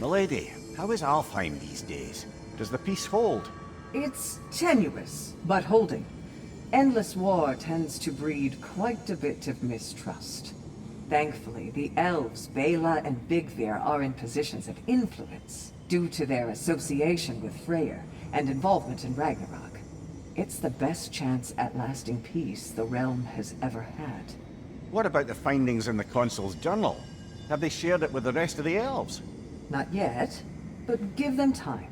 Milady, how is Alfheim these days? Does the peace hold? It's tenuous, but holding. Endless war tends to breed quite a bit of mistrust. Thankfully, the elves, Bela and Bigvir, are in positions of influence due to their association with Freyr and involvement in Ragnarök. It's the best chance at lasting peace the realm has ever had. What about the findings in the Consul's journal? Have they shared it with the rest of the elves? Not yet, but give them time.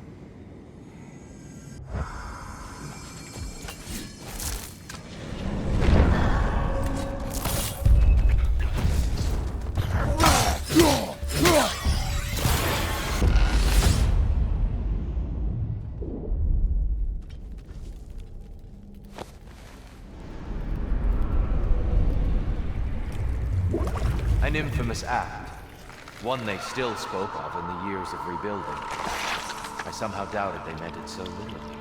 An infamous act. One they still spoke of in the years of rebuilding. I somehow doubted they meant it so literally.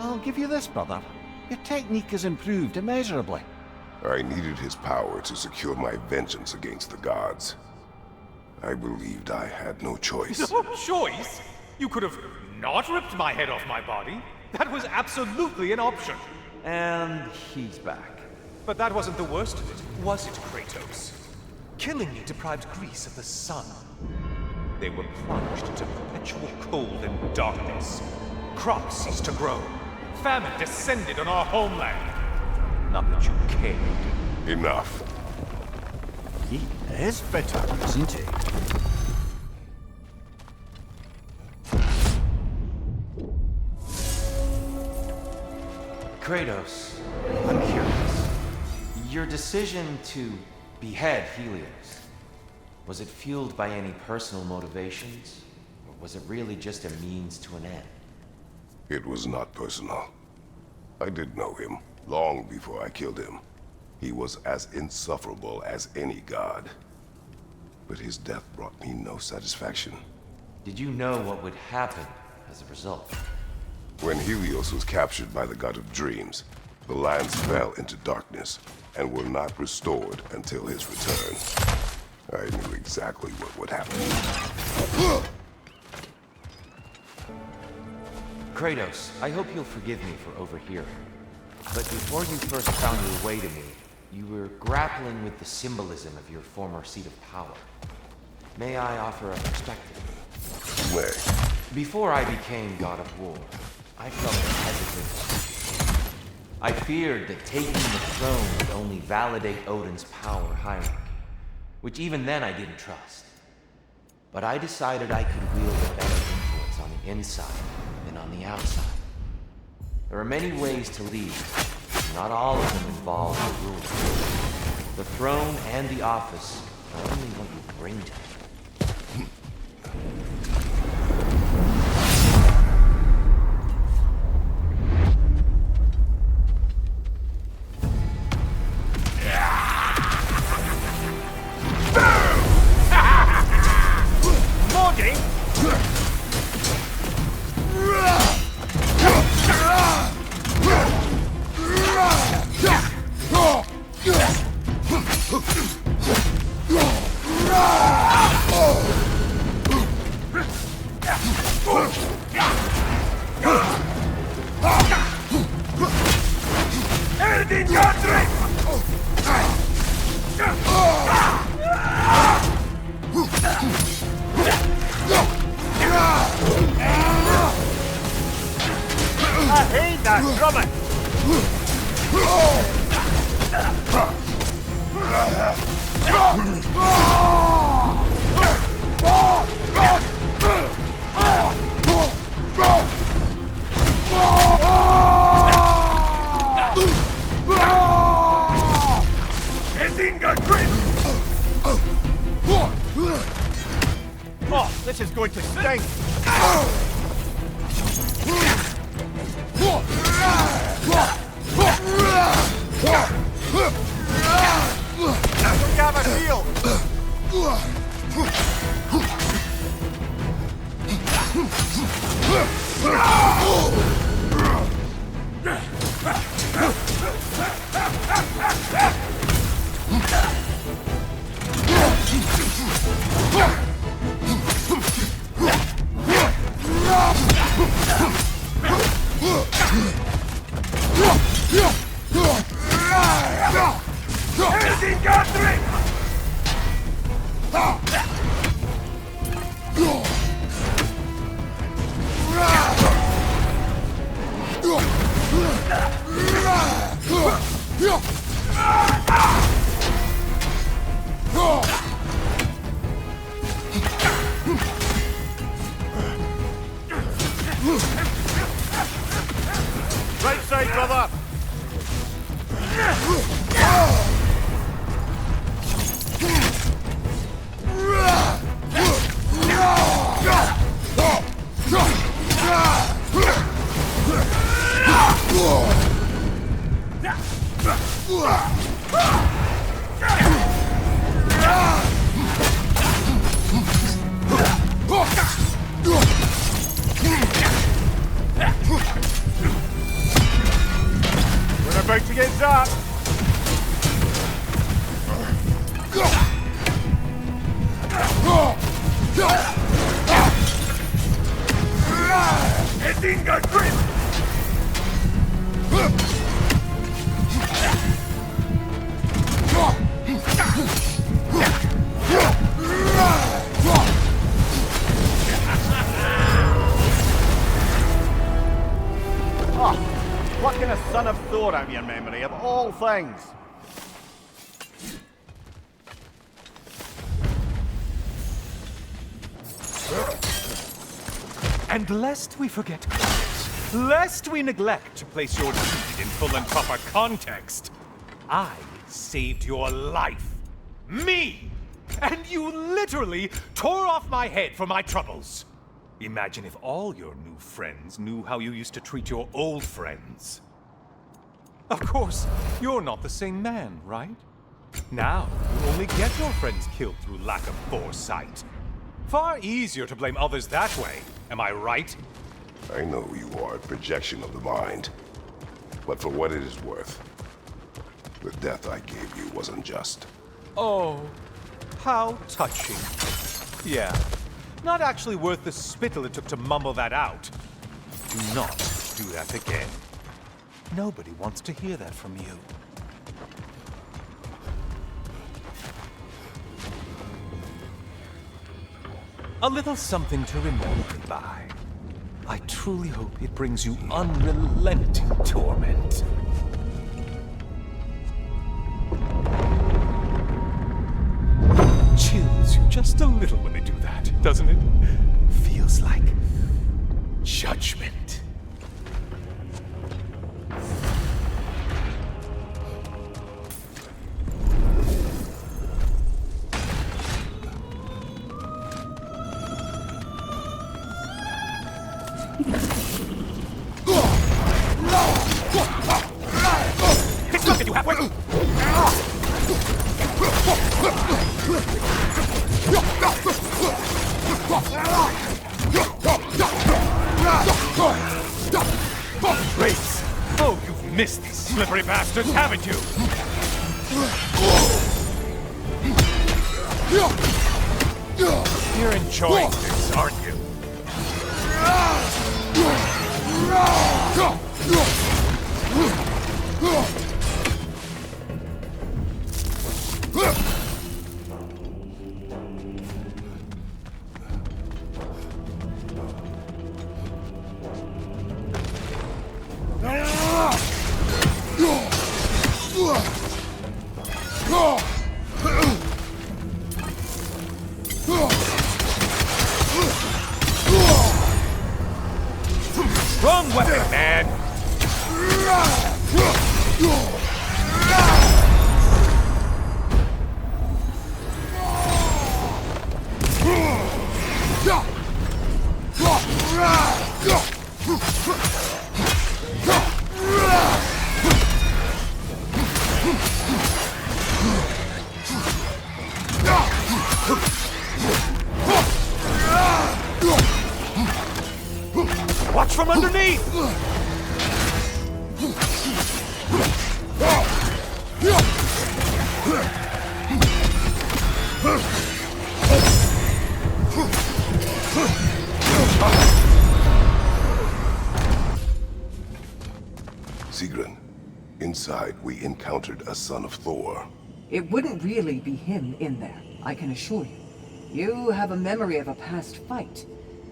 I'll give you this, brother. Your technique has improved immeasurably. I needed his power to secure my vengeance against the gods. I believed I had no choice. No choice? You could have not ripped my head off my body. That was absolutely an option. And he's back. But that wasn't the worst of it, was it, Kratos? Killing me deprived Greece of the sun. They were plunged into perpetual cold and darkness. Crops ceased to grow. Famine descended on our homeland. Not that you cared. Enough. He is bitter, isn't he? Kratos, I'm curious. Your decision to behead Helios, was it fueled by any personal motivations? Or was it really just a means to an end? It was not personal. I did know him, long before I killed him. He was as insufferable as any god. But his death brought me no satisfaction. Did you know what would happen as a result? When Helios was captured by the god of dreams, the lands fell into darkness and were not restored until his return. I knew exactly what would happen. Kratos, I hope you'll forgive me for overhearing. But before you first found your way to me, you were grappling with the symbolism of your former seat of power. May I offer a perspective? May. Before I became God of War, I felt hesitant. I feared that taking the throne would only validate Odin's power hierarchy, which even then I didn't trust. But I decided I could wield a better influence on the inside than on the outside. There are many ways to lead, and not all of them involve the rules. The throne and the office are only what you bring to it. I hate that drumming! Oh, this is going to stink! Look out, my shield! store out your memory of all things. And lest we forget, lest we neglect to place your deed in full and proper context, I saved your life. Me! And you literally tore off my head for my troubles. Imagine if all your new friends knew how you used to treat your old friends. Of course, you're not the same man, right? Now, you only get your friends killed through lack of foresight. Far easier to blame others that way, am I right? I know you are a projection of the mind. But for what it is worth, the death I gave you was unjust. Oh, how touching. Yeah, not actually worth the spittle it took to mumble that out. Do not do that again. Nobody wants to hear that from you. A little something to remember me by. I truly hope it brings you unrelenting torment. Chills you just a little when they do that, doesn't it? Feels like judgment. It's not that you halfway. Race! Oh, you've missed these slippery bastards, haven't you? You're enjoying this, aren't you? Wrong weapon, man! Watch from underneath! Sigrun, inside we encountered a son of Thor. It wouldn't really be him in there, I can assure you. You have a memory of a past fight,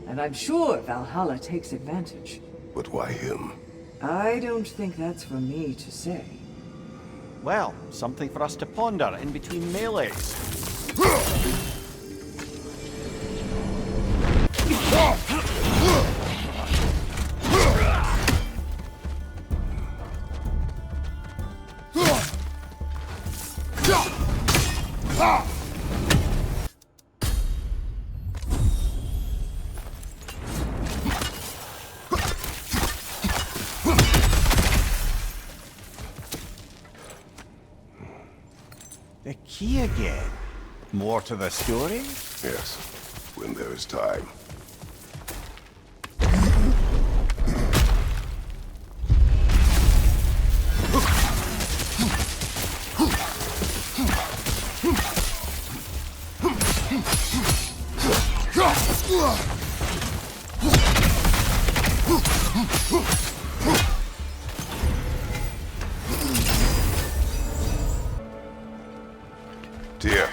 and I'm sure Valhalla takes advantage. But why him? I don't think that's for me to say. Well, something for us to ponder in between melees. The key again. More to the story? Yes, when there is time. Tyr,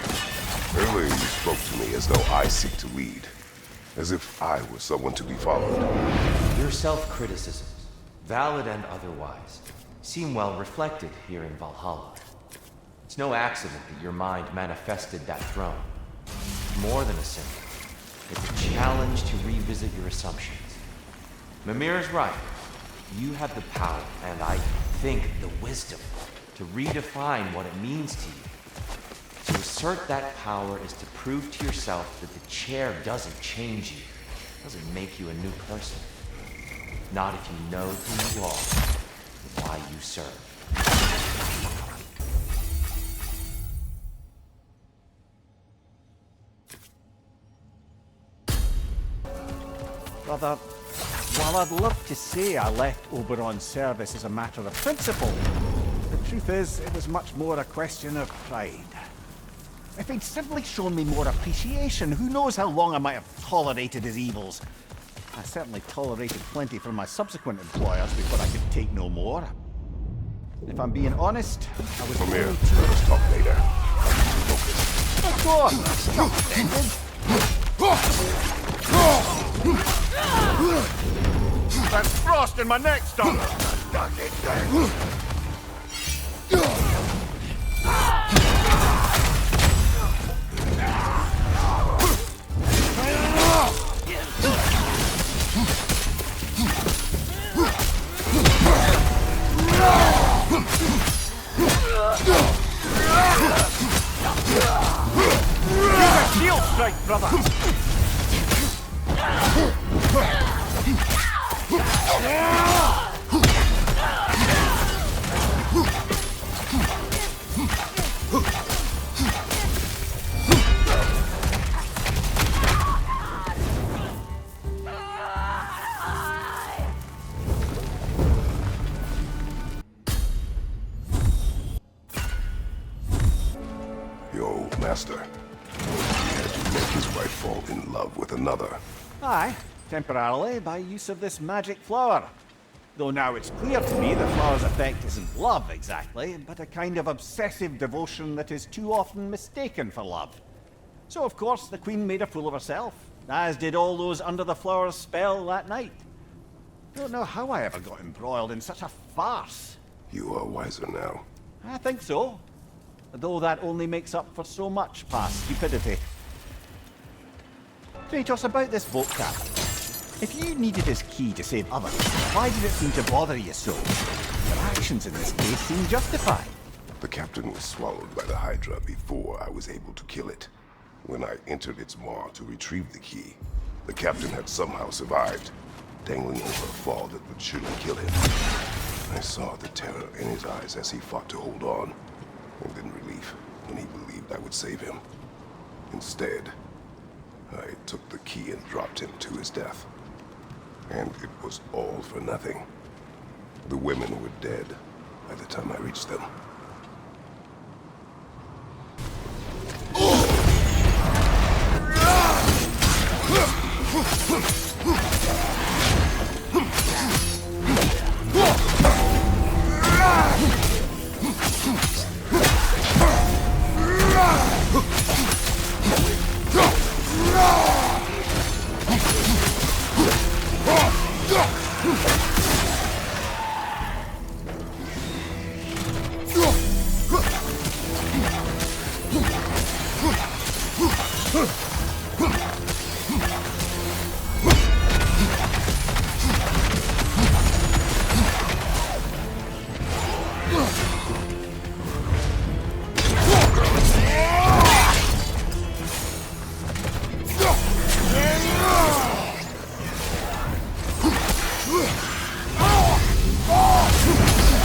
earlier you spoke to me as though I seek to lead. As if I were someone to be followed. Your self-criticisms, valid and otherwise, seem well reflected here in Valhalla. It's no accident that your mind manifested that throne. More than a symbol, it's a challenge to revisit your assumptions. Mimir is right. You have the power, and I think the wisdom, to redefine what it means to you. To assert that power is to prove to yourself that the chair doesn't change you, doesn't make you a new person. Not if you know who you are, and why you serve. Brother, while I'd love to say I left Oberon's service as a matter of principle, the truth is it was much more a question of pride. If he'd simply shown me more appreciation, who knows how long I might have tolerated his evils. I certainly tolerated plenty from my subsequent employers before I could take no more. If I'm being honest, I was Mimir, only too... let us talk later. Of course! Not ended. That's frost in my neck, Stump! Shield strike, brother! Your old master had to make his wife fall in love with another. Aye, temporarily, by use of this magic flower. Though now it's clear to me the flower's effect isn't love exactly, but a kind of obsessive devotion that is too often mistaken for love. So of course the Queen made a fool of herself, as did all those under the flower's spell that night. Don't know how I ever got embroiled in such a farce. You are wiser now. I think so. Though that only makes up for so much past stupidity. Kratos, about this boat captain. If you needed his key to save others, why did it seem to bother you so? Your actions in this case seem justified. The captain was swallowed by the Hydra before I was able to kill it. When I entered its maw to retrieve the key, the captain had somehow survived, dangling over a fall that would surely kill him. I saw the terror in his eyes as he fought to hold on, and in relief when he believed I would save him. Instead, I took the key and dropped him to his death. And it was all for nothing. The women were dead by the time I reached them.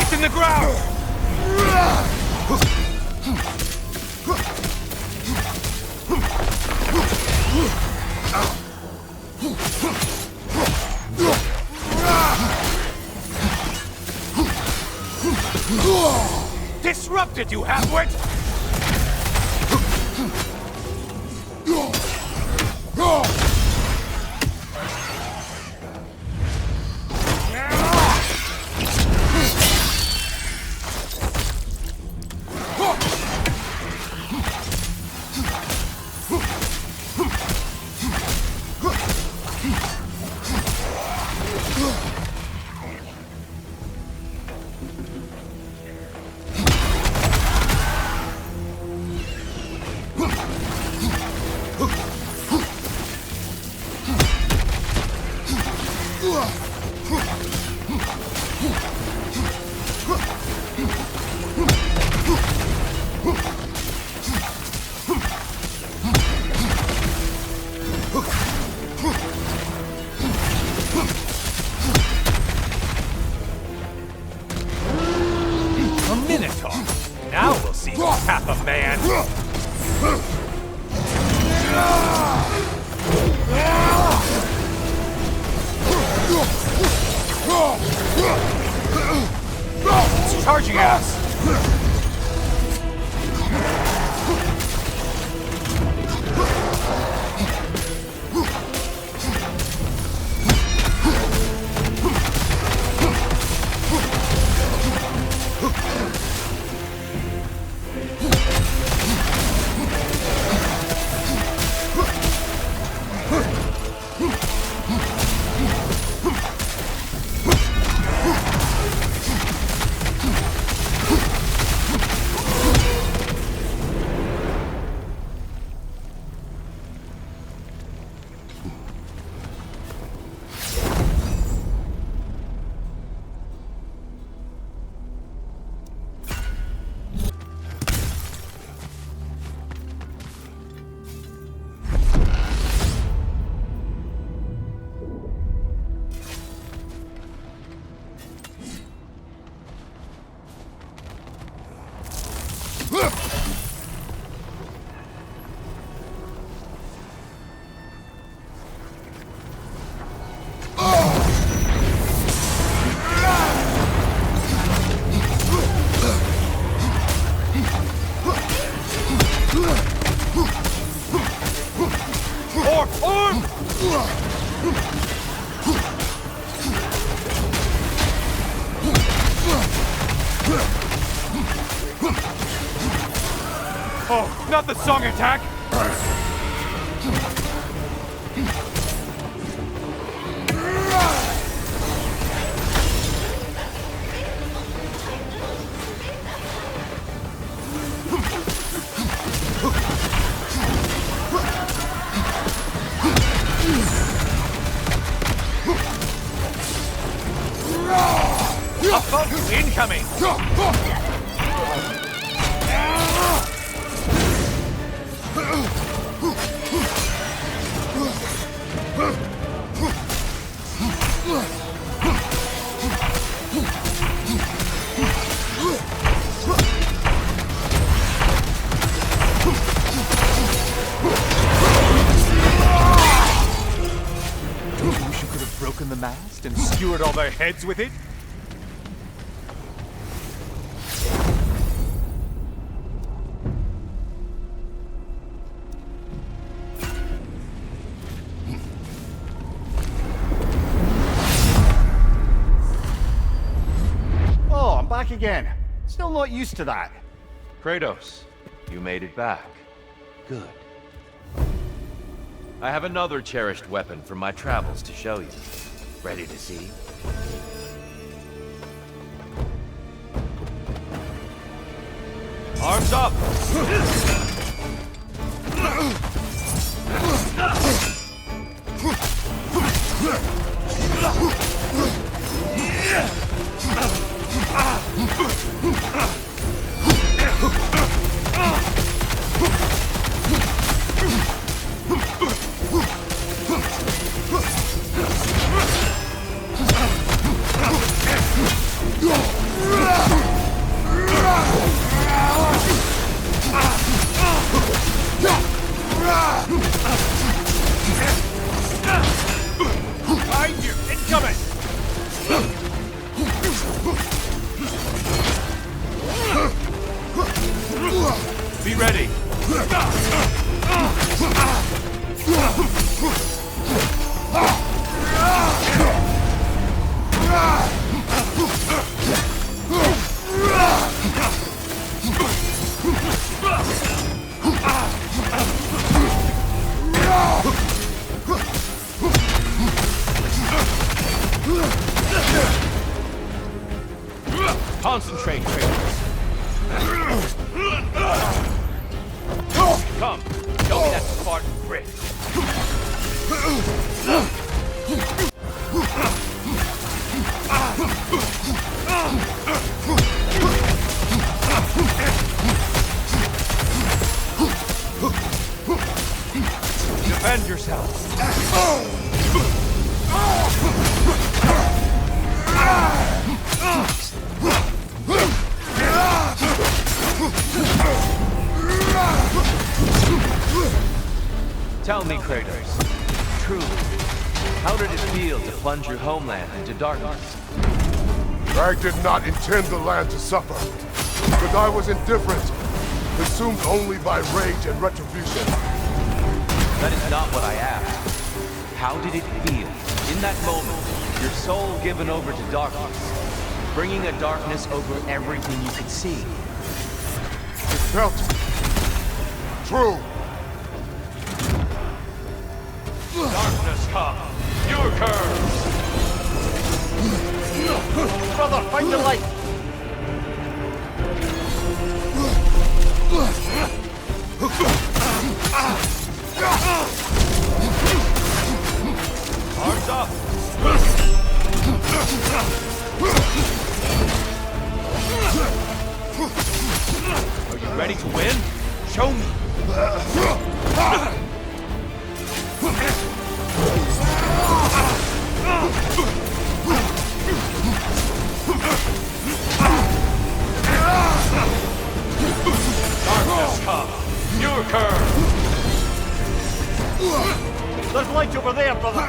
It's in the ground! Disrupted, you half-wit! Oh, not the song attack! Incoming! Don't you wish you could have broken the mast and skewered all their heads with it? Oh, I'm back again. Still not used to that. Kratos, you made it back. Good. I have another cherished weapon from my travels to show you. Ready to see? Arms up! Behind you! Incoming! Be ready! Concentrate, Kratos. Come, show me that Spartan grit. Defend yourself. Tell me, Kratos, truly, how did it feel to plunge your homeland into darkness? I did not intend the land to suffer, but I was indifferent, consumed only by rage and retribution. That is not what I asked. How did it feel, in that moment, your soul given over to darkness, bringing a darkness over everything you could see? It felt true. Darkness come! Your curse! Brother, find the light! Arms up! Are you ready to win? Show me! Darkness come! Your curse! There's light over there, brother!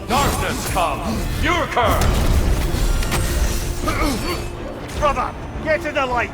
Darkness come! Your curse! Brother, get to the light!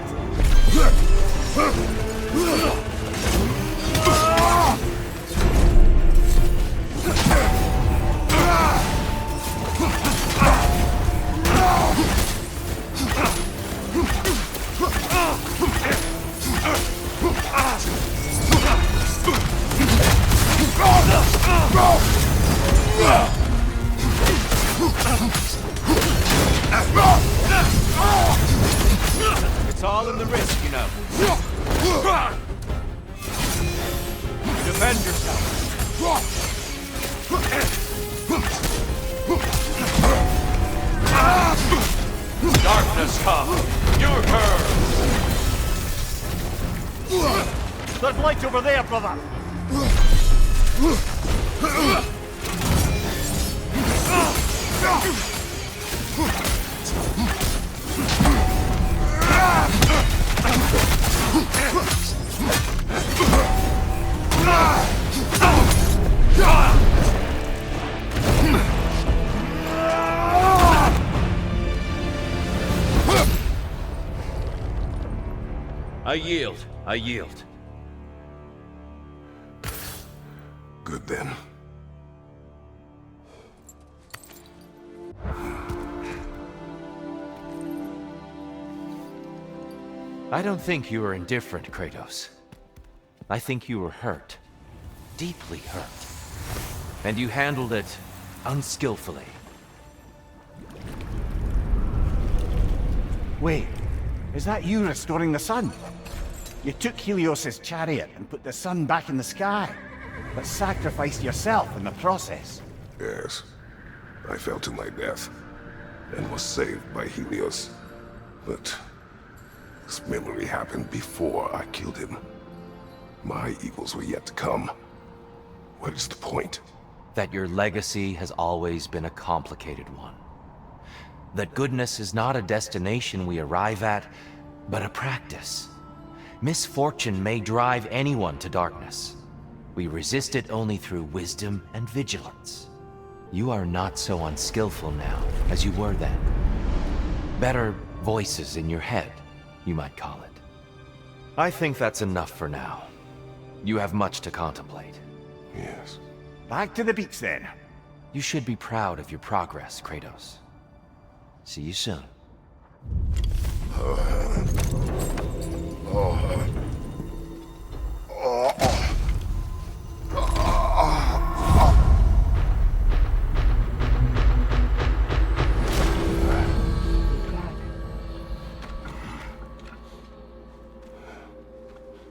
It's all in the wrist, you know. Defend yourself! Darkness come! Your curse! There's light over there, brother! I yield. I yield. Good then. I don't think you were indifferent, Kratos. I think you were hurt. Deeply hurt. And you handled it unskillfully. Wait, is that you restoring the sun? You took Helios's chariot and put the sun back in the sky, but sacrificed yourself in the process. Yes. I fell to my death, and was saved by Helios. But this memory happened before I killed him. My evils were yet to come. What is the point? That your legacy has always been a complicated one. That goodness is not a destination we arrive at, but a practice. Misfortune may drive anyone to darkness. We resist it only through wisdom and vigilance. You are not so unskillful now as you were then. Better voices in your head, you might call it. I think that's enough for now. You have much to contemplate. Yes. Back to the beach then. You should be proud of your progress, Kratos. See you soon.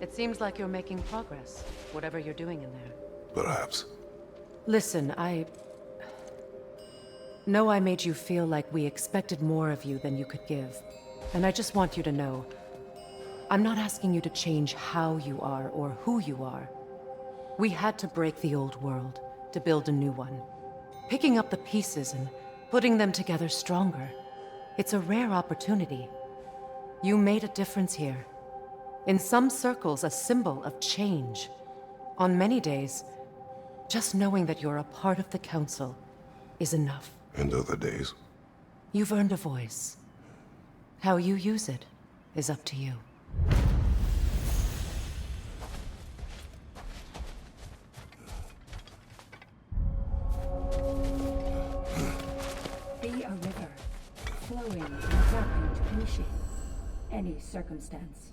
It seems like you're making progress, whatever you're doing in there. Perhaps. Listen, I know I made you feel like we expected more of you than you could give. And I just want you to know, I'm not asking you to change how you are or who you are. We had to break the old world to build a new one. Picking up the pieces and putting them together stronger. It's a rare opportunity. You made a difference here. In some circles, a symbol of change. On many days, just knowing that you're a part of the Council is enough. And other days? You've earned a voice. How you use it is up to you. Be a river, flowing and adapting to any circumstance.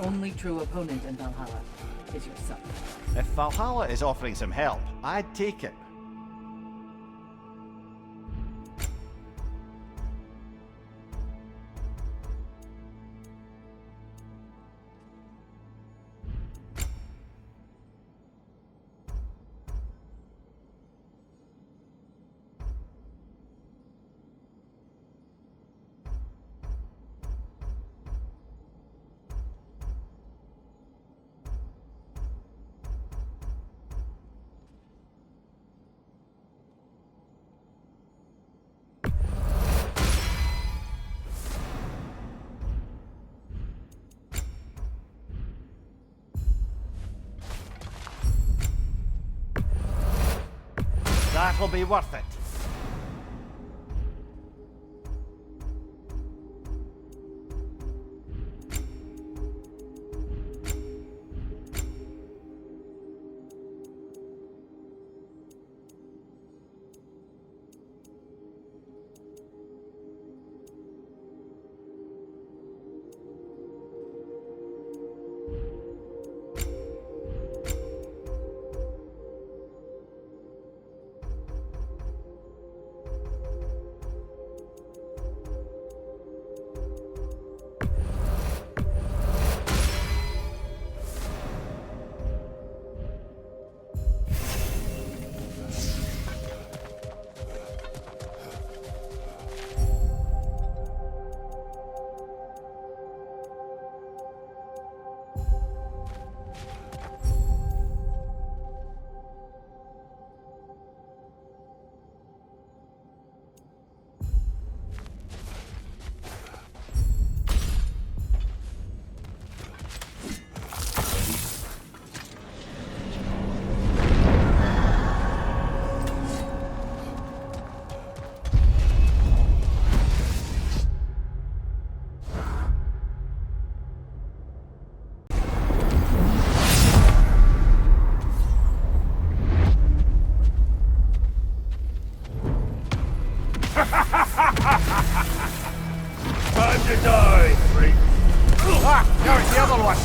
only true opponent in Valhalla is yourself. If Valhalla is offering some help, I'd take it. That'll be worth it. Time to die, freak! Ah, there's the other one.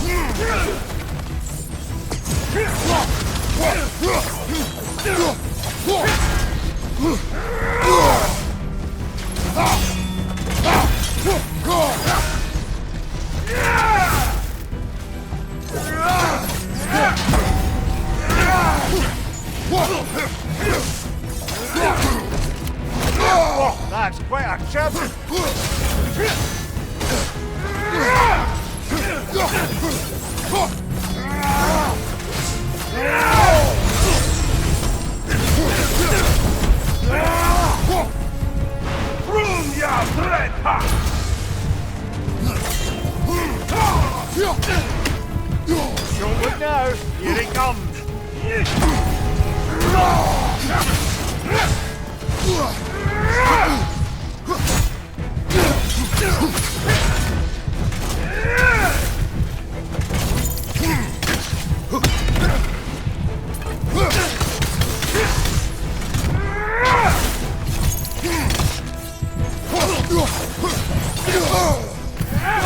Oh, that's quite a chip. Room ya threat! Don't look now. Here he comes.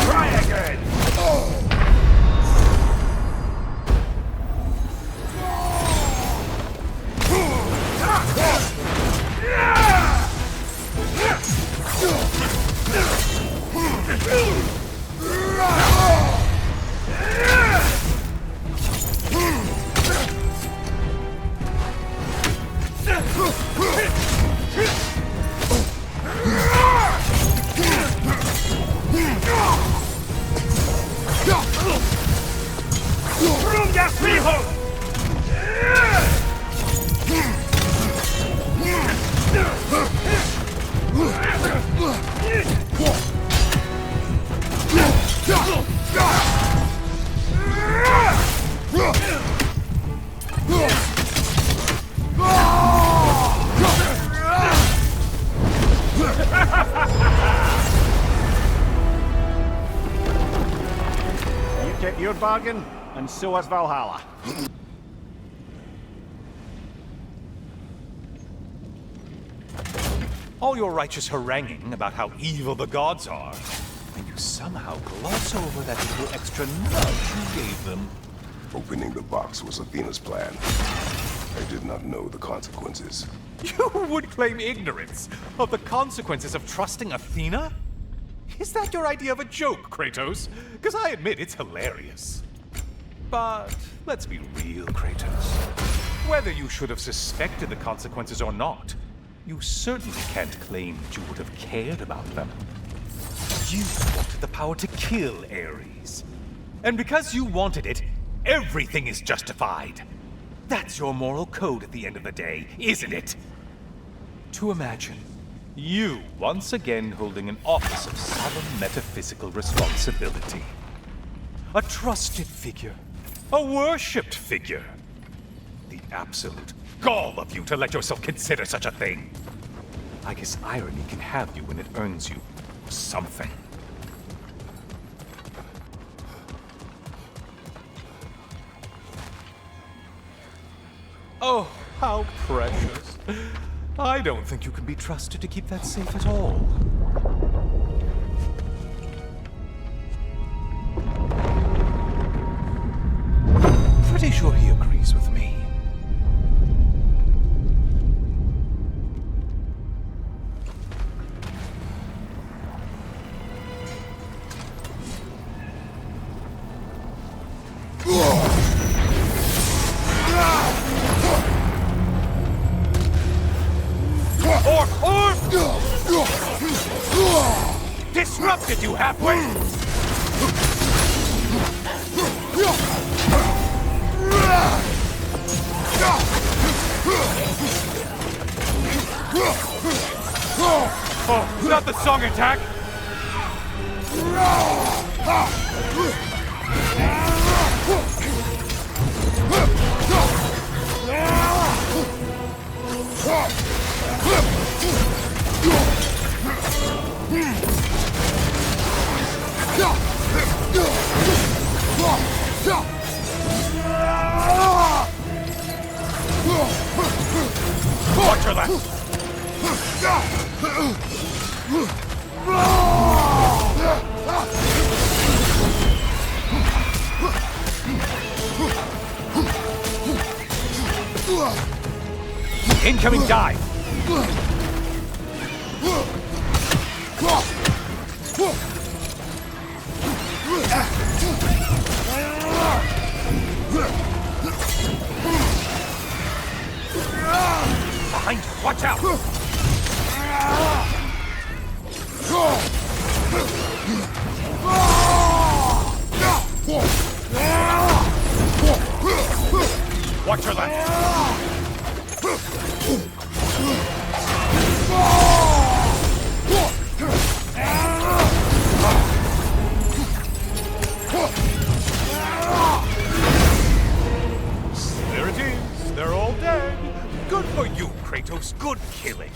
Try again! Room ya freehold! You kept your bargain, and so has Valhalla. All your righteous haranguing about how evil the gods are. and you somehow gloss over that little extra nudge you gave them. Opening the box was Athena's plan. I did not know the consequences. You would claim ignorance of the consequences of trusting Athena? Is that your idea of a joke, Kratos? Because I admit it's hilarious. But let's be real, Kratos. Whether you should have suspected the consequences or not, you certainly can't claim that you would have cared about them. You wanted the power to kill Ares. And because you wanted it, everything is justified. That's your moral code at the end of the day, isn't it? To imagine you once again holding an office of solemn metaphysical responsibility. A trusted figure. A worshipped figure. The absolute gall of you to let yourself consider such a thing. I guess irony can have you when it earns you something. Oh, how precious. I don't think you can be trusted to keep that safe at all. Pretty sure he agrees with me. Disrupted you halfway! Oh, not the song attack! Watch your left! Incoming dive! Behind you, watch out! Watch your left! There it is. They're all dead. Good for you, Kratos. Good killing.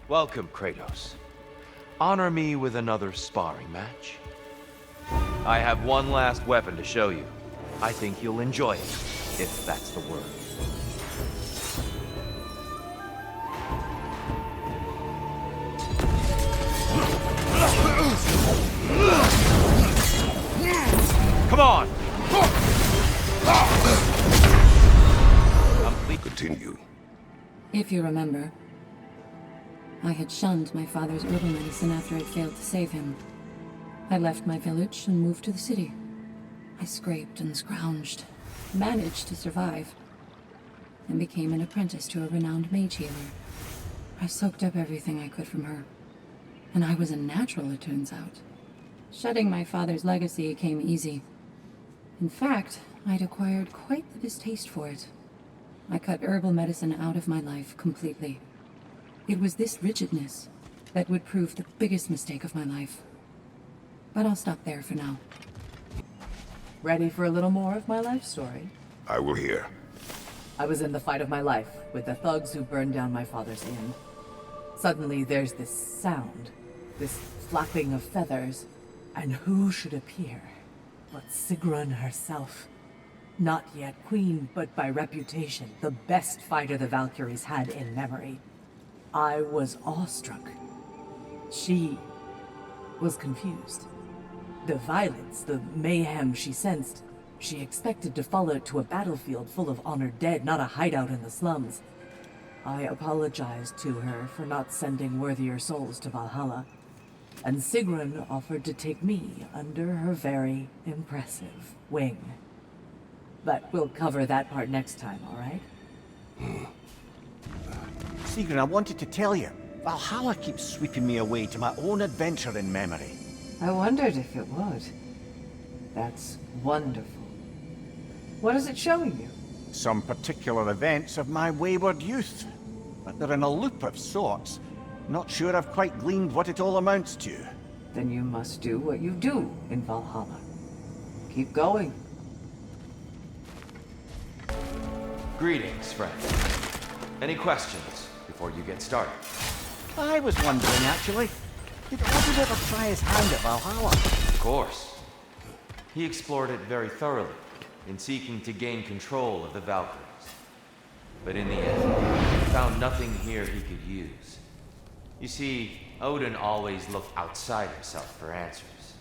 Welcome, Kratos. Honor me with another sparring match. I have one last weapon to show you. I think you'll enjoy it, if that's the word. Come on! Continue. If you remember, I had shunned my father's herbal medicine after I'd failed to save him. I left my village and moved to the city. I scraped and scrounged, managed to survive, and became an apprentice to a renowned mage healer. I soaked up everything I could from her, and I was a natural, it turns out. Shedding my father's legacy came easy. In fact, I'd acquired quite the distaste for it. I cut herbal medicine out of my life completely. It was this rigidness that would prove the biggest mistake of my life. But I'll stop there for now. Ready for a little more of my life story? I will hear. I was in the fight of my life with the thugs who burned down my father's inn. Suddenly there's this sound, this flapping of feathers, and who should appear but Sigrun herself. Not yet queen, but by reputation, the best fighter the Valkyries had in memory. I was awestruck. She was confused. The violence, the mayhem she sensed, she expected to follow it to a battlefield full of honored dead, not a hideout in the slums. I apologized to her for not sending worthier souls to Valhalla, and Sigrun offered to take me under her very impressive wing. But we'll cover that part next time, all right? Sigrun, I wanted to tell you, Valhalla keeps sweeping me away to my own adventure in memory. I wondered if it would. That's wonderful. What is it showing you? Some particular events of my wayward youth. But they're in a loop of sorts. Not sure I've quite gleaned what it all amounts to. Then you must do what you do in Valhalla. Keep going. Greetings, friend. Any questions before you get started? I was wondering, actually. Did Odin ever try his hand at Valhalla? Of course. He explored it very thoroughly, in seeking to gain control of the Valkyries. But in the end, he found nothing here he could use. You see, Odin always looked outside himself for answers.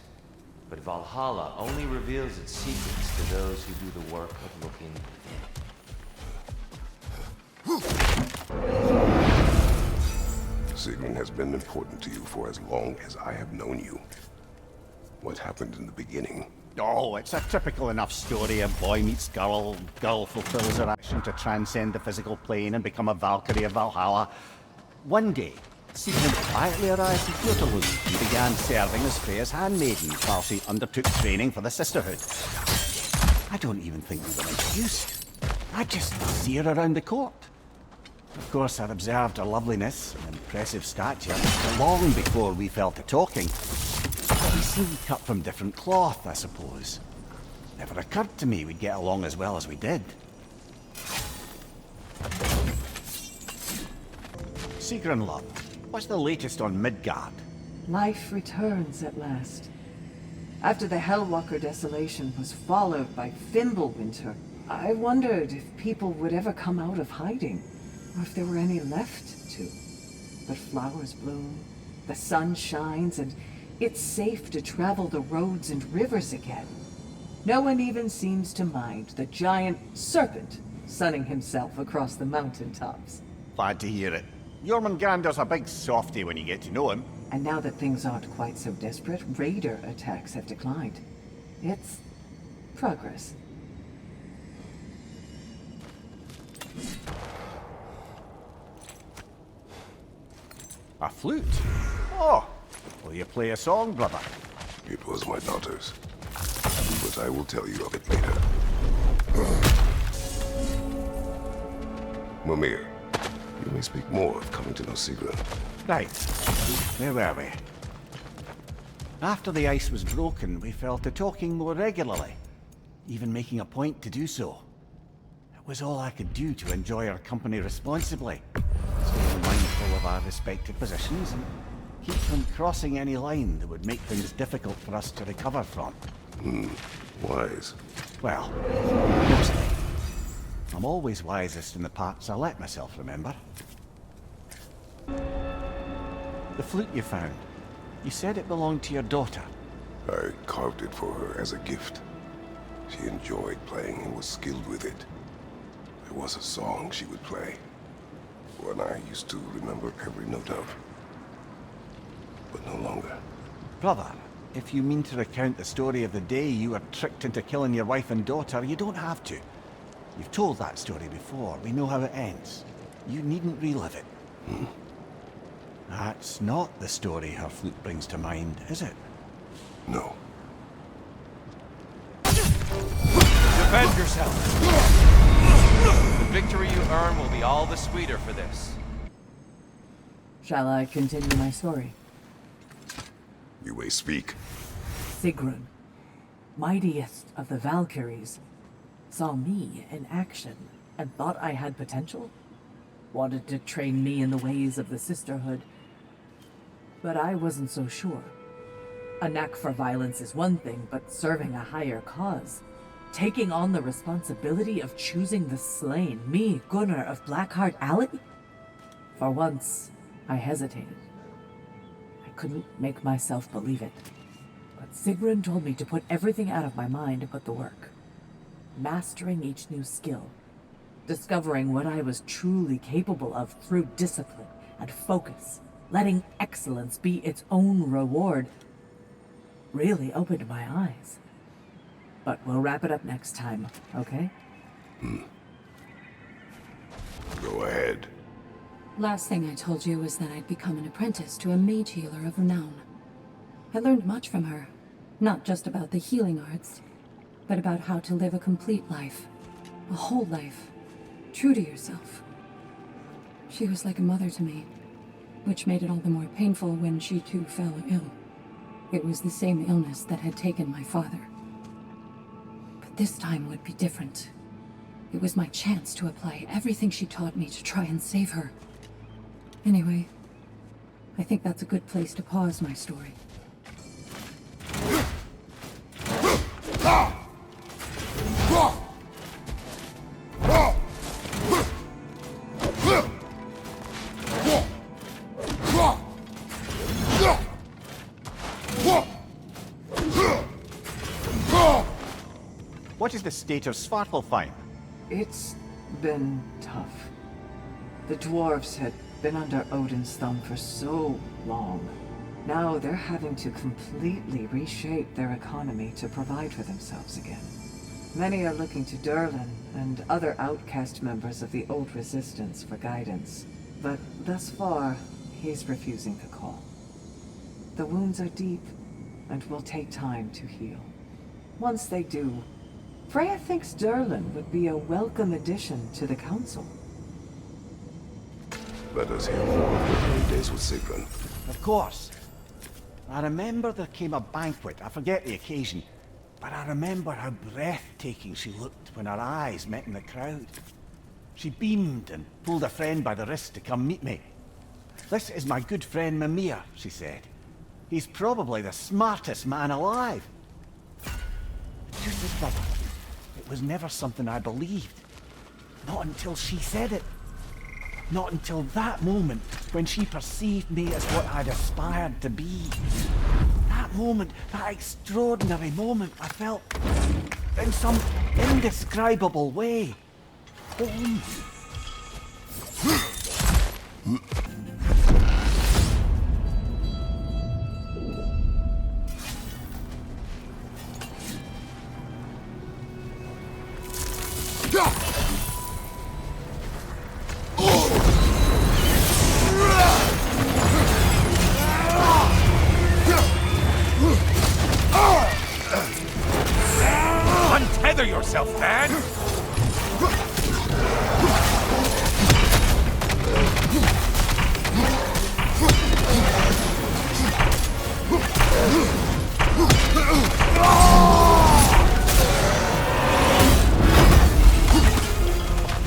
But Valhalla only reveals its secrets to those who do the work of looking within. Sigrun has been important to you for as long as I have known you. What happened in the beginning? Oh, it's a typical enough story. A boy meets girl, girl fulfills her action to transcend the physical plane and become a Valkyrie of Valhalla. One day, Sigrun quietly arrived in Jotunheim and began serving as Freya's handmaiden while she undertook training for the sisterhood. I don't even think we were introduced. I just see her around the court. Of course, I observed her loveliness and impressive stature long before we fell to talking. We seemed cut from different cloth, I suppose. Never occurred to me we'd get along as well as we did. Sigrun, love, what's the latest on Midgard? Life returns at last. After the Hellwalker desolation was followed by Fimbulwinter, I wondered if people would ever come out of hiding, or if there were any left to. But flowers bloom, the sun shines, and it's safe to travel the roads and rivers again. No one even seems to mind the giant serpent sunning himself across the mountaintops. Glad to hear it. Jormungandr's a big softy when you get to know him. And now that things aren't quite so desperate, raider attacks have declined. It's progress. A flute? Oh, will you play a song, brother? It was my daughter's. But I will tell you of it later. Mimir, you may speak more of coming to know Sigrun. Right. Where were we? After the ice was broken, we fell to talking more regularly, even making a point to do so. It was all I could do to enjoy our company responsibly, staying mindful of our respective positions and keep from crossing any line that would make things difficult for us to recover from. Wise. Well, mostly. I'm always wisest in the parts I let myself remember. The flute you found. You said it belonged to your daughter. I carved it for her as a gift. She enjoyed playing and was skilled with it. There was a song she would play, one I used to remember every note of. But no longer. Brother, if you mean to recount the story of the day you were tricked into killing your wife and daughter, you don't have to. You've told that story before. We know how it ends. You needn't relive it. That's not the story her flute brings to mind, is it? No. Defend yourself! The victory you earn will be all the sweeter for this. Shall I continue my story? You may speak. Sigrun, mightiest of the Valkyries, saw me in action and thought I had potential. Wanted to train me in the ways of the sisterhood. But I wasn't so sure. A knack for violence is one thing, but serving a higher cause, Taking on the responsibility of choosing the slain, me, Gunnar of Blackheart Alley? For once, I hesitated. I couldn't make myself believe it. But Sigrun told me to put everything out of my mind but the work. Mastering each new skill. Discovering what I was truly capable of through discipline and focus. Letting excellence be its own reward. Really opened my eyes. But we'll wrap it up next time, okay? Go ahead. Last thing I told you was that I'd become an apprentice to a mage healer of renown. I learned much from her. Not just about the healing arts, but about how to live a complete life. A whole life. True to yourself. She was like a mother to me, which made it all the more painful when she too fell ill. It was the same illness that had taken my father. But this time would be different. It was my chance to apply everything she taught me to try and save her. Anyway, I think that's a good place to pause my story. What is the state of Svartalfheim? It's been tough. The dwarves had been under Odin's thumb for so long. Now they're having to completely reshape their economy to provide for themselves again. Many are looking to Durlin and other outcast members of the old resistance for guidance. But thus far, he's refusing the call. The wounds are deep and will take time to heal. Once they do, Freya thinks Durlin would be a welcome addition to the council. Let us hear more of your early days with Sigrun. Of course. I remember there came a banquet. I forget the occasion. But I remember how breathtaking she looked when our eyes met in the crowd. She beamed and pulled a friend by the wrist to come meet me. "This is my good friend Mimir," she said. "He's probably the smartest man alive." Truth is, brother, it was never something I believed. Not until she said it. Not until that moment when she perceived me as what I'd aspired to be. That moment, that extraordinary moment, I felt, in some indescribable way, home. Untether yourself, man!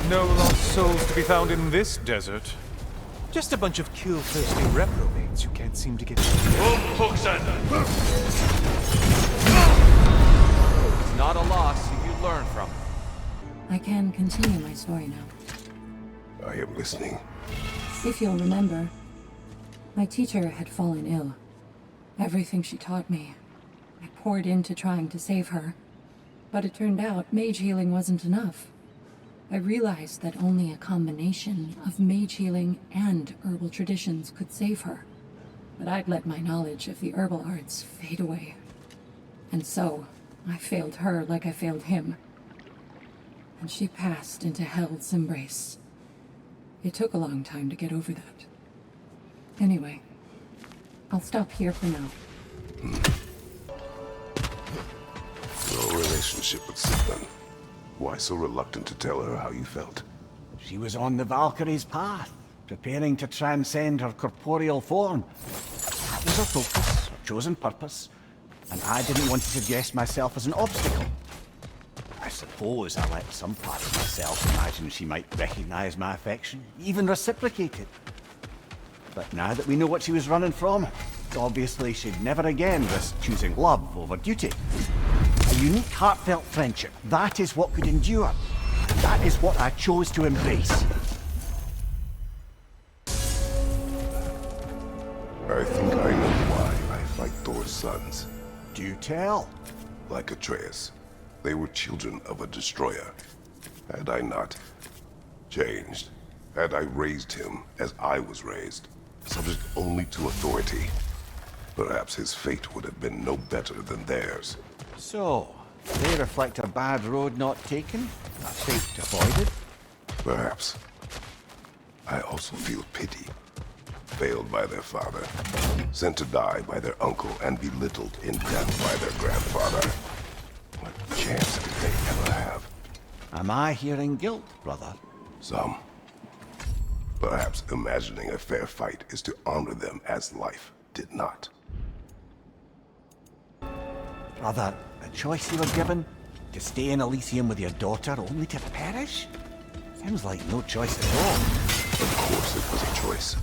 No lost souls to be found in this desert. Just a bunch of kill-thirsty reprobates who can't seem to get... It's not a loss if you learn from it. I can continue my story now. I am listening. If you'll remember, my teacher had fallen ill. Everything she taught me, I poured into trying to save her. But it turned out mage healing wasn't enough. I realized that only a combination of mage healing and herbal traditions could save her. But I'd let my knowledge of the herbal arts fade away. And so, I failed her like I failed him. And she passed into Hell's embrace. It took a long time to get over that. Anyway, I'll stop here for now. Your relationship with Sigrun. Why so reluctant to tell her how you felt? She was on the Valkyrie's path, preparing to transcend her corporeal form. That was her focus, her chosen purpose, and I didn't want to suggest myself as an obstacle. I suppose I let some part of myself imagine she might recognize my affection, even reciprocate it. But now that we know what she was running from, obviously she'd never again risk choosing love over duty. A unique, heartfelt friendship. That is what could endure. That is what I chose to embrace. I think I know why I fight Thor's sons. Do tell. Like Atreus, they were children of a destroyer. Had I not changed, had I raised him as I was raised, subject only to authority, perhaps his fate would have been no better than theirs. So, they reflect a bad road not taken, a fate avoided. Perhaps. I also feel pity. Failed by their father, sent to die by their uncle, and belittled in death by their grandfather. What chance did they ever have? Am I hearing guilt, brother? Some. Perhaps imagining a fair fight is to honor them as life did not. Brother, the choice you were given? To stay in Elysium with your daughter only to perish? Sounds like no choice at all. Of course it was a choice.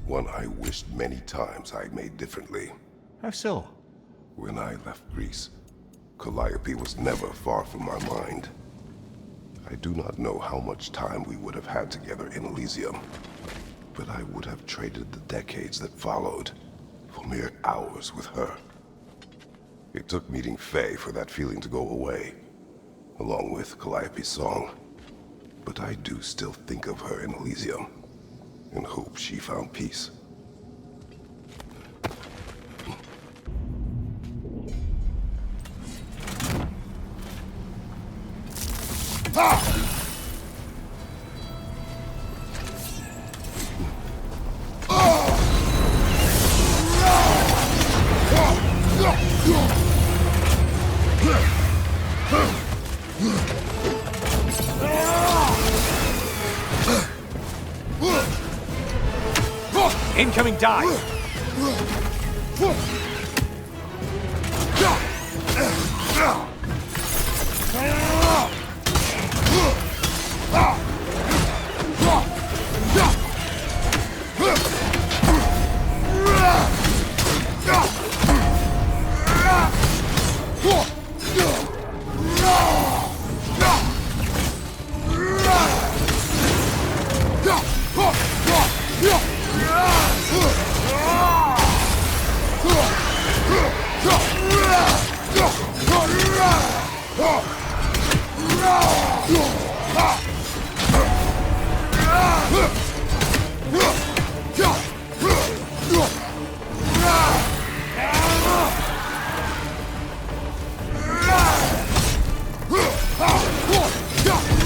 One I wished many times I made differently. How so? When I left Greece, Calliope was never far from my mind. I do not know how much time we would have had together in Elysium, but I would have traded the decades that followed for mere hours with her. It took meeting Faye for that feeling to go away, along with Calliope's song. But I do still think of her in Elysium, and hope she found peace. Incoming dive!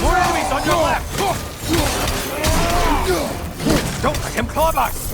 More enemies on your left! Don't let him club us!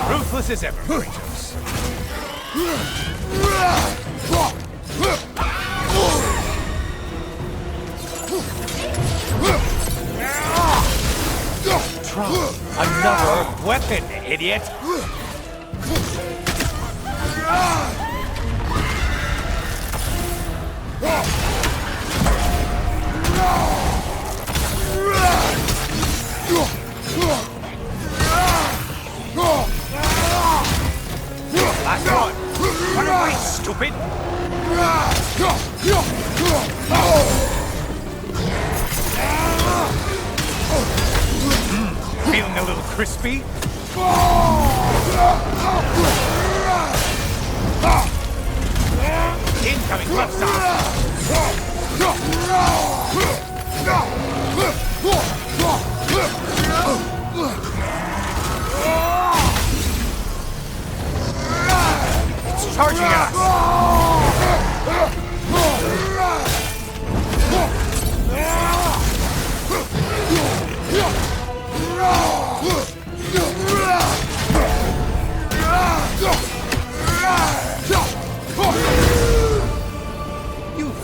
Ruthless as ever, Kratos. Try another weapon, idiot! Last one! Run away, stupid! Feeling a little crispy? Incoming left side! It's charging at us!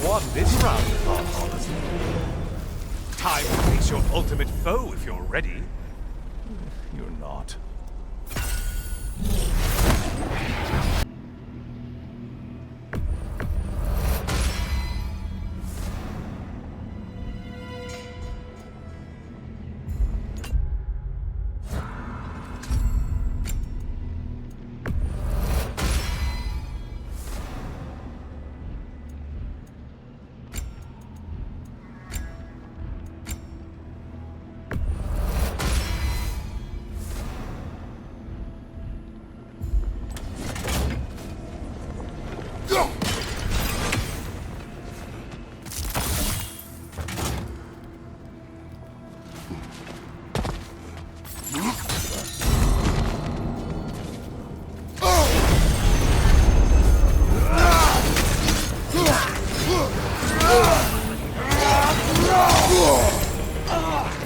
won this round of Valhalla. Time to face your ultimate foe if you're ready. You're not.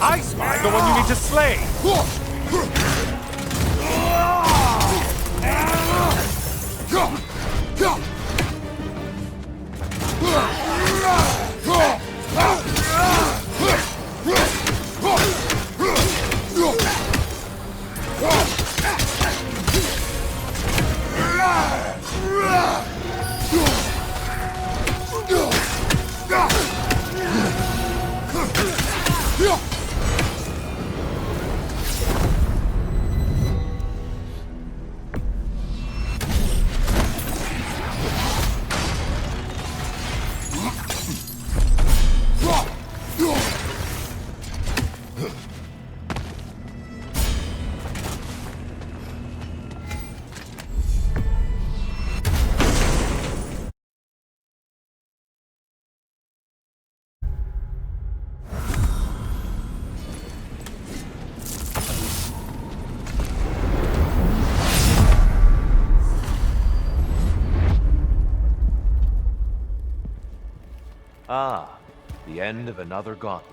I spy the one you need to slay! Ah, the end of another gauntlet.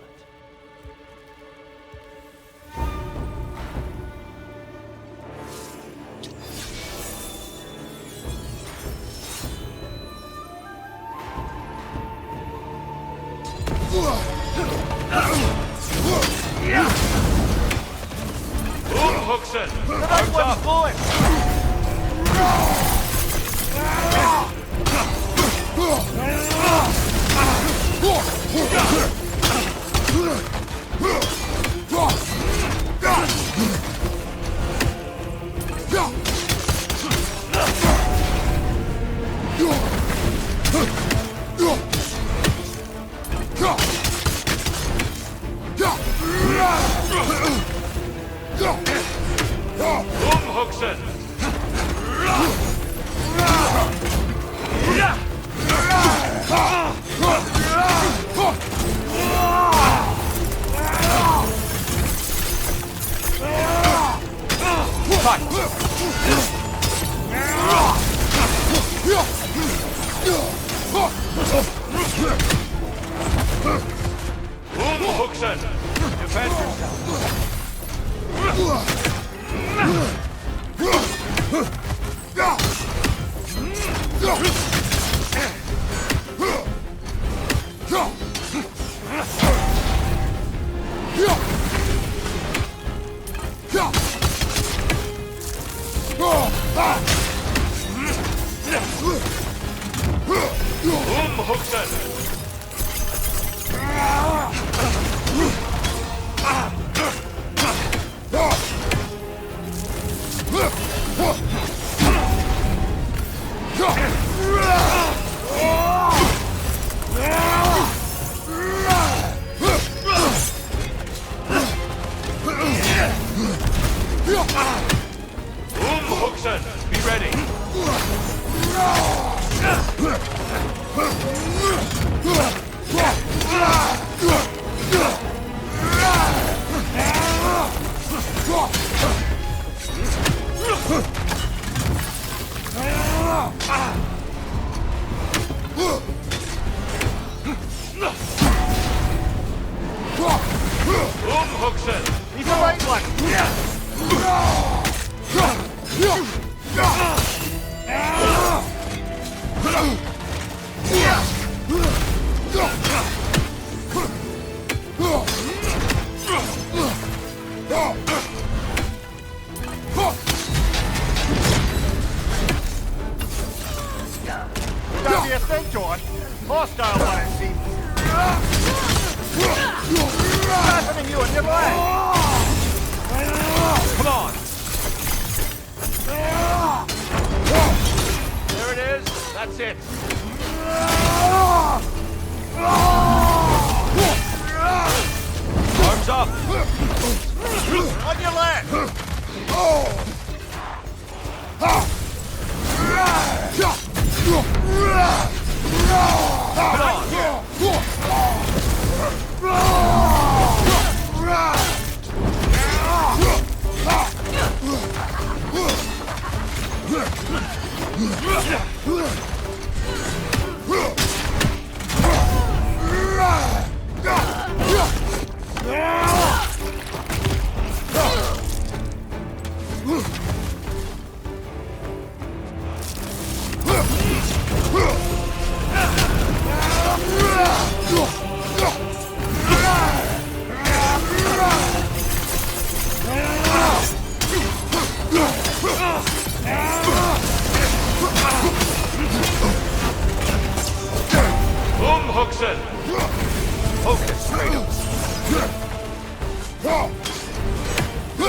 Hookson! Arms up! Hookson! Hookson! Defend yourself! Hookson! Hostile one, it seems. Fastening you on your leg. Come on! There it is. That's it. Arms up! On your left. Come on! Huxon! Focus, Kratos.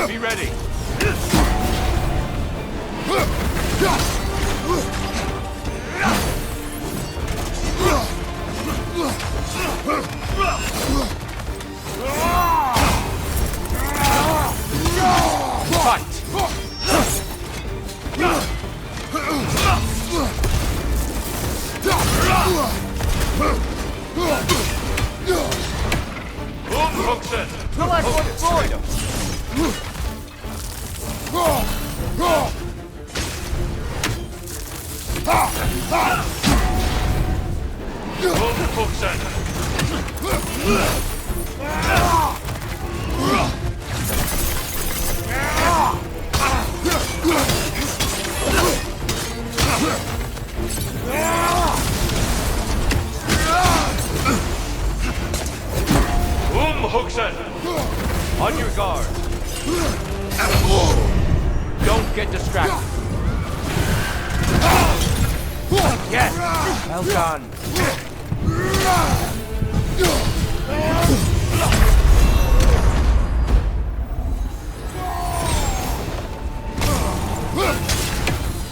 Be ready. Fight! Huxon! The left one's going. Huxon! Huxon! On your guard. Don't get distracted. Yes! Well done.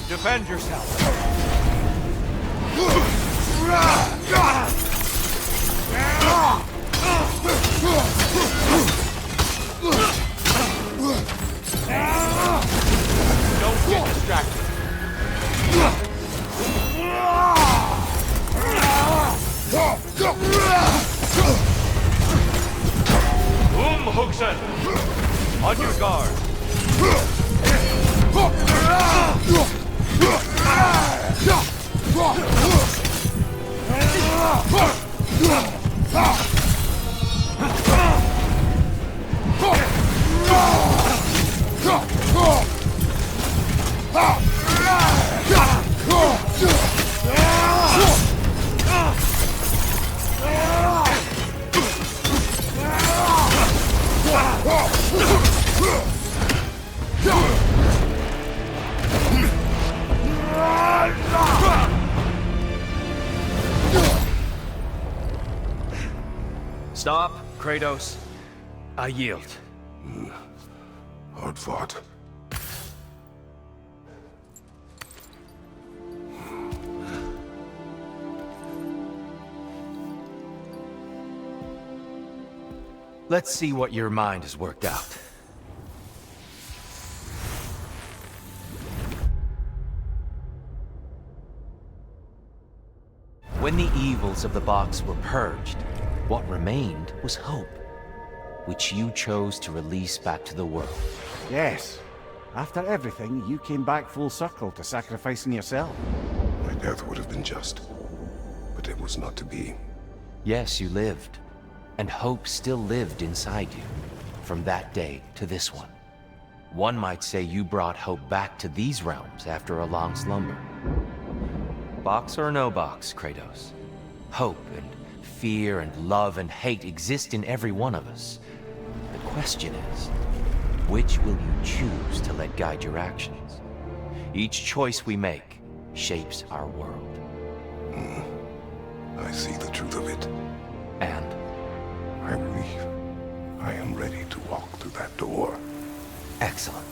Defend yourself. Don't get distracted. Huxon! On your guard. Stop, Kratos. I yield. Hard fought. Let's see what your mind has worked out. When the evils of the box were purged, what remained was hope, which you chose to release back to the world. Yes. After everything, you came back full circle to sacrificing yourself. My death would have been just, but it was not to be. Yes, you lived, and hope still lived inside you, from that day to this one. One might say you brought hope back to these realms after a long slumber. Box or no box, Kratos. Hope and fear and love and hate exist in every one of us. The question is, which will you choose to let guide your actions? Each choice we make shapes our world. I I see the truth of it. And I believe I am ready to walk through that door. excellent.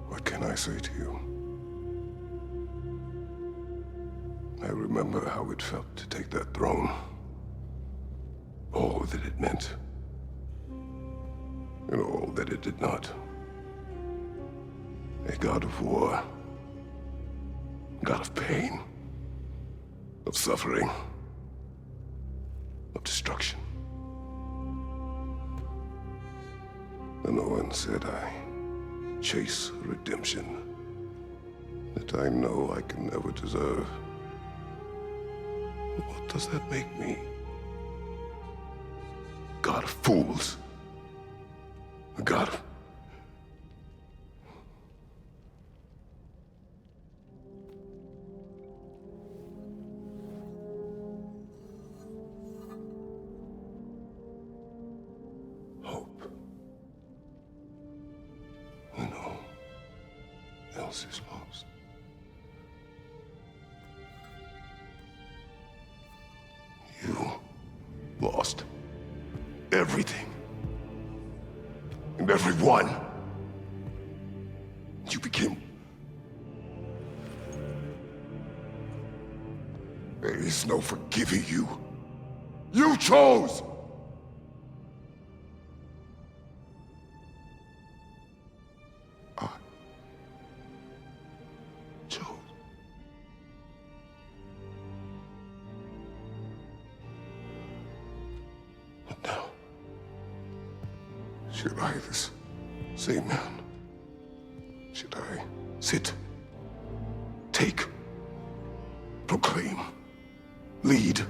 What can I say to you? I remember how it felt to take that throne. All that it meant. And all that it did not. A god of war. God of pain. Of suffering. Of destruction. And Owen said I chase redemption that I know I can never deserve. What does that make me? God of fools. A god of... hope. When all else is lost. You lost everything. And everyone. You became... There is no forgiving you. You chose! I chose. But now, should I, this same man, should I sit, take, proclaim, lead,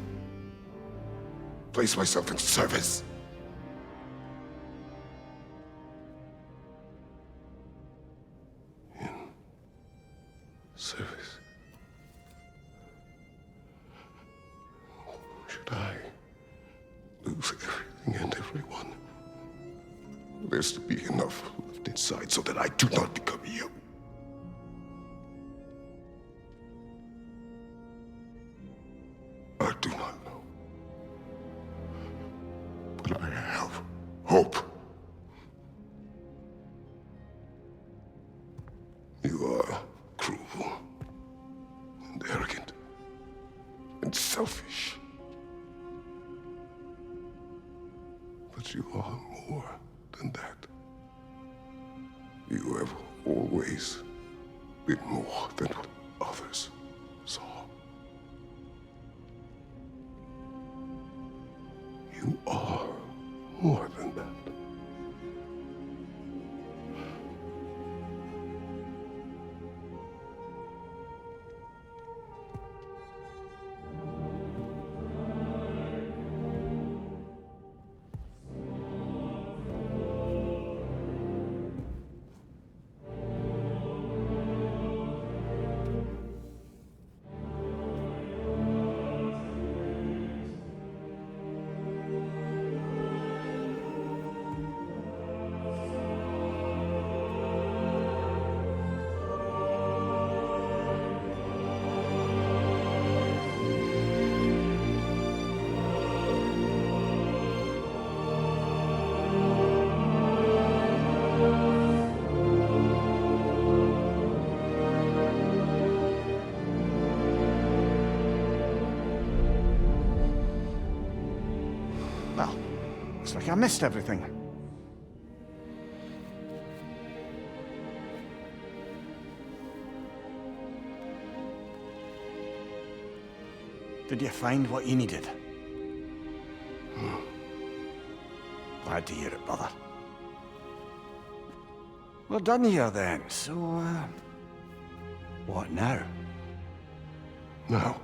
place myself in service? In service? Should I lose everything and everyone? There's to be enough left inside so that I do not become you. I do not know. But I have hope. You are cruel and arrogant and selfish. But you are more than that. You have always been more than what others saw. You are more than that. Well, looks like I missed everything. Did you find what you needed? Glad to hear it, brother. We're done here then, so What now? Now,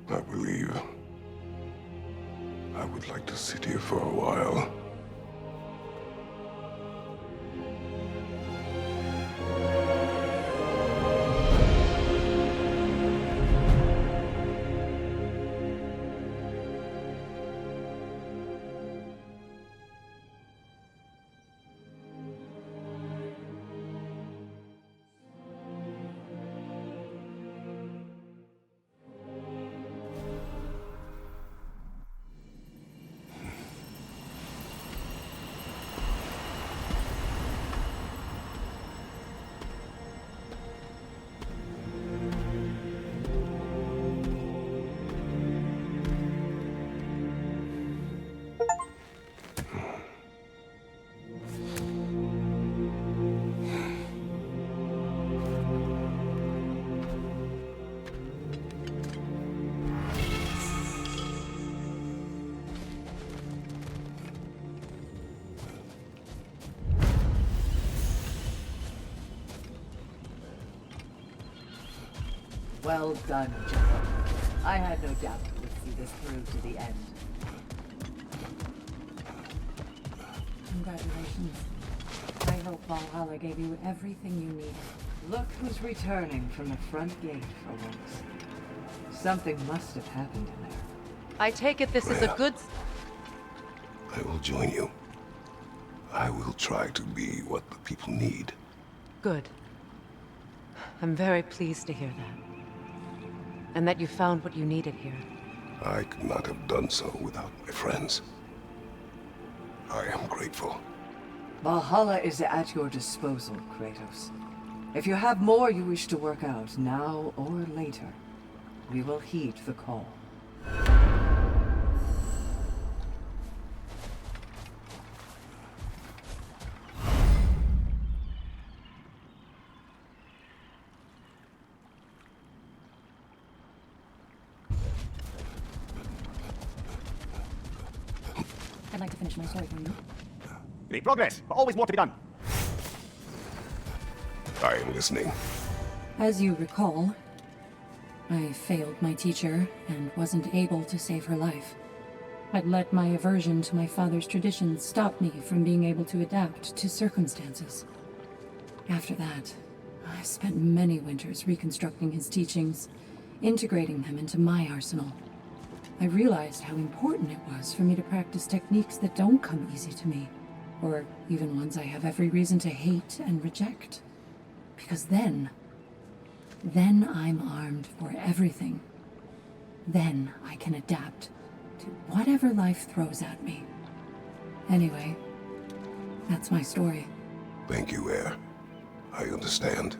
I believe I would like to sit here for a while. Well done, General. I had no doubt you would see this through to the end. Congratulations. I hope Valhalla gave you everything you needed. Look who's returning from the front gate for once. Something must have happened in there. I take it this is a good... I will join you. I will try to be what the people need. Good. I'm very pleased to hear that. And that you found what you needed here. I could not have done so without my friends. I am grateful. Valhalla is at your disposal, Kratos. If you have more you wish to work out, now or later, we will heed the call. I'd like to finish my story for you. We make progress, but always more to be done. I am listening. As you recall, I failed my teacher and wasn't able to save her life. I'd let my aversion to my father's traditions stop me from being able to adapt to circumstances. After that, I spent many winters reconstructing his teachings, integrating them into my arsenal. I realized how important it was for me to practice techniques that don't come easy to me, or even ones I have every reason to hate and reject. Because then I'm armed for everything. Then I can adapt to whatever life throws at me. Anyway, that's my story. Thank you, Air. I understand.